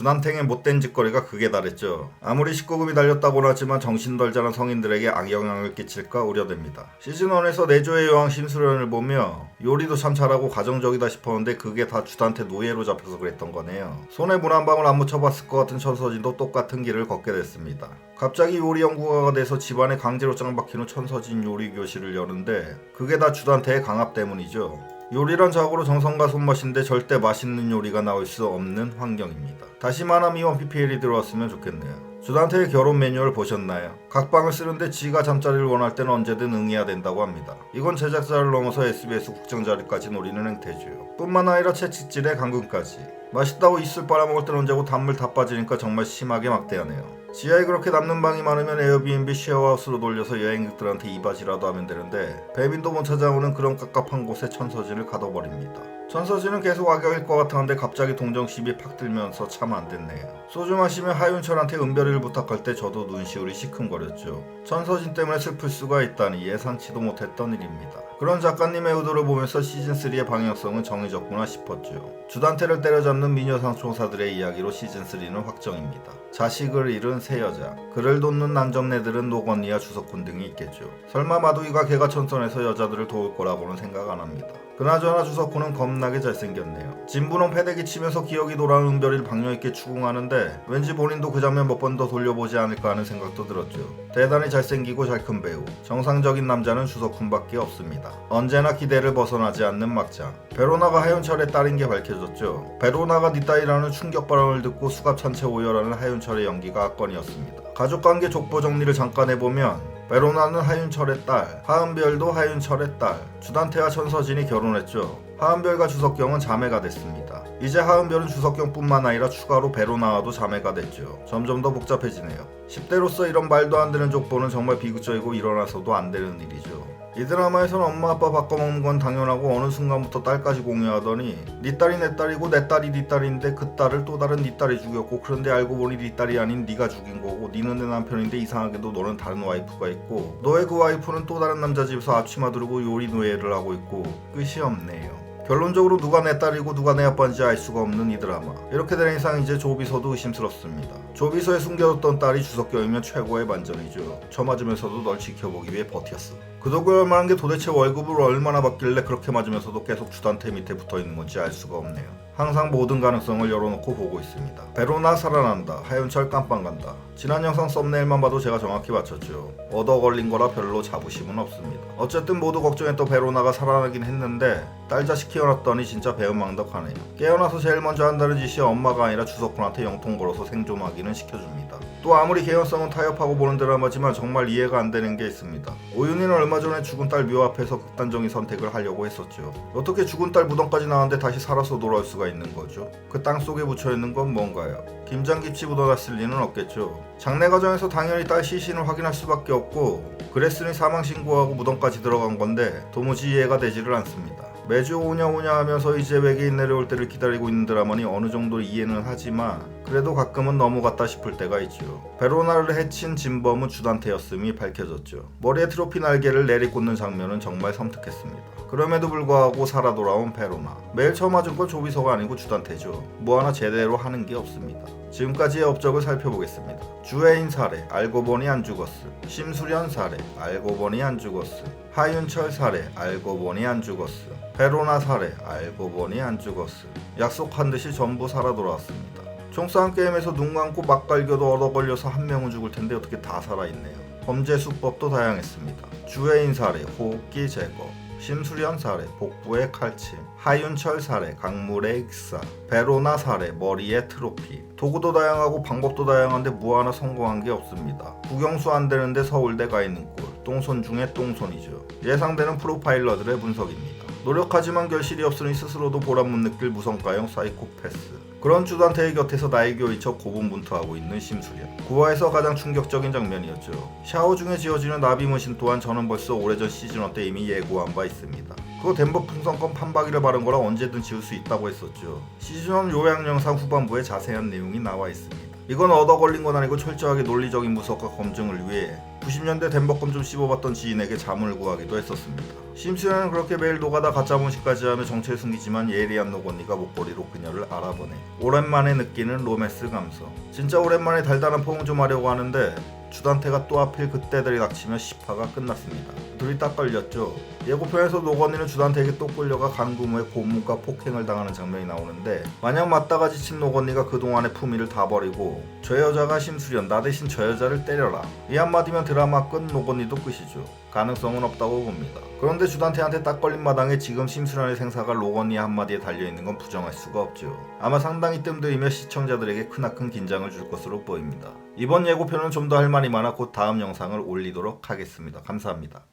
주단탱의 못된 짓거리가 극에 달했죠. 아무리 19금이 달렸다고는 하지만 정신 덜 자란 성인들에게 악영향을 끼칠까 우려됩니다. 시즌1에서 내조의 여왕 심수련을 보며 요리도 참 잘하고 가정적이다 싶었는데 그게 다 주단태 노예로 잡혀서 그랬던 거네요. 손에 물 한 방울 안 묻혀봤을 것 같은 천서진도 똑같은 길을 걷게 됐습니다. 갑자기 요리 연구가가 돼서 집안에 강제로 짱박힌 후 천서진 요리 교실을 여는데 그게 다 주단태의 강압 때문이죠. 요리란 자고로 정성과 손맛인데 절대 맛있는 요리가 나올 수 없는 환경입니다. 다시 마나미와 PPL이 들어왔으면 좋겠네요. 주단태의 결혼 매뉴얼 보셨나요? 각방을 쓰는데 지가 잠자리를 원할 때는 언제든 응해야 된다고 합니다. 이건 제작자를 넘어서 SBS 국정자리까지 노리는 행태죠. 뿐만 아니라 채찍질에 감금까지. 맛있다고 이슬 빨아먹을 땐 언제고 단물 다 빠지니까 정말 심하게 막대하네요. 지하에 그렇게 남는 방이 많으면 에어비앤비 쉐어하우스로 돌려서 여행객들한테 이바지라도 하면 되는데 배민도 못 찾아오는 그런 깝깝한 곳에 천서진을 가둬버립니다. 천서진은 계속 악역일 것 같았는데 갑자기 동정심이 팍 들면서 참 안됐네요. 소주 마시며 하윤철한테 은별이를 부탁할 때 저도 눈시울이 시큰거렸죠. 천서진 때문에 슬플 수가 있다니 예상치도 못했던 일입니다. 그런 작가님의 의도를 보면서 시즌3의 방향성은 정해졌구나 싶었죠. 주단태를 때려잡는 미녀상 총사들의 이야기로 시즌3는 확정입니다. 자식을 잃은 새 여자, 그를 돕는 난점네들은 노건니와 주석훈 등이 있겠죠. 설마 마두이가 개가천선에서 여자들을 도울 거라고는 생각 안 합니다. 그나저나 주석훈은 겁나게 잘생겼네요. 진분홍 패대기 치면서 기억이 돌아오는 은별이를 박력있게 추궁하는데 왠지 본인도 그 장면 몇 번 더 돌려보지 않을까 하는 생각도 들었죠. 대단히 잘생기고 잘 큰 배우, 정상적인 남자는 주석훈밖에 없습니다. 언제나 기대를 벗어나지 않는 막장. 베로나가 하윤철의 딸인 게 밝혀졌죠. 베로나가 네 딸이라는 충격 발언을 듣고 수갑찬 채 오열하는 하윤철의 연기가 압권이었습니다. 가족관계 족보 정리를 잠깐 해보면 베로나는 하윤철의 딸, 하은별도 하윤철의 딸, 주단태와 천서진이 결혼했죠. 하은별과 주석경은 자매가 됐습니다. 이제 하은별은 주석경뿐만 아니라 추가로 베로나와도 자매가 됐죠. 점점 더 복잡해지네요. 10대로서 이런 말도 안 되는 족보는 정말 비극적이고 일어나서도 안 되는 일이죠. 이 드라마에서는 엄마 아빠 바꿔먹는 건 당연하고 어느 순간부터 딸까지 공유하더니 네 딸이 내 딸이고 내 딸이 네 딸인데 그 딸을 또 다른 네 딸이 죽였고 그런데 알고 보니 네 딸이 아닌 네가 죽인 거고 니는 내 남편인데 이상하게도 너는 다른 와이프가 있고 너의 그 와이프는 또 다른 남자 집에서 앞치마 두르고 요리 노예를 하고 있고 끝이 없네요. 결론적으로 누가 내 딸이고 누가 내 아빠인지 알 수가 없는 이 드라마. 이렇게 된 이상 이제 조비서도 의심스럽습니다. 조비서에 숨겨뒀던 딸이 주석경이면 최고의 반전이죠. 저 맞으면서도 널 지켜보기 위해 버텼어. 그 덕을 얼마한 게 도대체 월급을 얼마나 받길래 그렇게 맞으면서도 계속 주단태 밑에 붙어있는 건지 알 수가 없네요. 항상 모든 가능성을 열어놓고 보고 있습니다. 베로나 살아난다. 하윤철 깜빵 간다. 지난 영상 썸네일만 봐도 제가 정확히 맞췄죠. 얻어 걸린 거라 별로 자부심은 없습니다. 어쨌든 모두 걱정했던 베로나가 살아나긴 했는데 딸 자식 키워놨더니 진짜 배은망덕하네요. 깨어나서 제일 먼저 한다는 짓이 엄마가 아니라 주석훈한테 영통 걸어서 생존하기는 시켜줍니다. 또 아무리 개연성은 타협하고 보는 드라마지만 정말 이해가 안 되는 게 있습니다. 오윤희는 얼마 전에 죽은 딸 묘 앞에서 극단적인 선택을 하려고 했었죠. 어떻게 죽은 딸 무덤까지 나왔는데 다시 살아서 돌아올 수가 있는 거죠? 그 땅 속에 묻혀있는 건 뭔가요? 김장김치 묻어놨을 리는 없겠죠. 장례 과정에서 당연히 딸 시신을 확인할 수밖에 없고 그랬으니 사망 신고하고 무덤까지 들어간 건데 도무지 이해가 되지를 않습니다. 매주 오냐 하면서 이제 외계인 내려올 때를 기다리고 있는 드라마니 어느 정도 이해는 하지만 그래도 가끔은 넘어갔다 싶을 때가 있죠. 베로나를 해친 진범은 주단태였음이 밝혀졌죠. 머리에 트로피 날개를 내리꽂는 장면은 정말 섬뜩했습니다. 그럼에도 불구하고 살아 돌아온 베로나. 매일 처음 맞은 건 조비서가 아니고 주단태죠. 뭐 하나 제대로 하는 게 없습니다. 지금까지의 업적을 살펴보겠습니다. 주애인 살해, 알고 보니 안 죽었음. 심수련 살해, 알고 보니 안 죽었음. 하윤철 살해, 알고 보니 안 죽었음. 베로나 살해, 알고 보니 안 죽었음. 약속한 듯이 전부 살아 돌아왔습니다. 총싸움 게임에서 눈 감고 막 갈겨도 얻어 걸려서 한 명은 죽을 텐데 어떻게 다 살아있네요. 범죄 수법도 다양했습니다. 주애인 살해, 호흡기 제거. 심수련 살해, 복부에 칼침. 하윤철 살해, 강물의 익사. 베로나 살해, 머리에 트로피. 도구도 다양하고 방법도 다양한데 뭐 하나 성공한 게 없습니다. 국영수 안 되는데 서울대 가 있는 꼴. 똥손 중에 똥손이죠. 예상되는 프로파일러들의 분석입니다. 노력하지만 결실이 없으니 스스로도 보람 못 느낄 무성가형 사이코패스. 그런 주단태의 곁에서 나에게 위쳐 고분분투하고 있는 심수련. 9화에서 가장 충격적인 장면이었죠. 샤워 중에 지어지는 나비문신 또한 저는 벌써 오래전 시즌1 때 이미 예고한 바 있습니다. 그거 덴버 풍선껌 판박이를 바른 거라 언제든 지울 수 있다고 했었죠. 시즌1 요약 영상 후반부에 자세한 내용이 나와 있습니다. 이건 얻어 걸린 건 아니고 철저하게 논리적인 분석과 검증을 위해 90년대 덴버껌 좀 씹어봤던 지인에게 자문을 구하기도 했었습니다. 심수련은 그렇게 매일 노가다 가짜 문신까지 하며 정체를 숨기지만 예리한 노건이가 목걸이로 그녀를 알아보네. 오랜만에 느끼는 로맨스 감성. 진짜 오랜만에 달달한 포옹 좀 하려고 하는데 주단태가 또 하필 그때 들이닥치며 10화가 끝났습니다. 둘이 딱 걸렸죠. 예고편에서 노건이는 주단태에게 또 끌려가 간구모의 고문과 폭행을 당하는 장면이 나오는데 마냥 맞다가 지친 노건이가 그동안의 품위를 다 버리고 저 여자가 심수련, 나 대신 저 여자를 때려라. 이 한마디면 드라마 끝, 노건이도 끝이죠. 가능성은 없다고 봅니다. 그런데 주단태한테 딱 걸린 마당에 지금 심수련의 생사가 노건이의 한마디에 달려있는 건 부정할 수가 없죠. 아마 상당히 뜸들이며 시청자들에게 크나큰 긴장을 줄 것으로 보입니다. 이번 예고편은 좀 더 할 말이 많아 곧 다음 영상을 올리도록 하겠습니다. 감사합니다.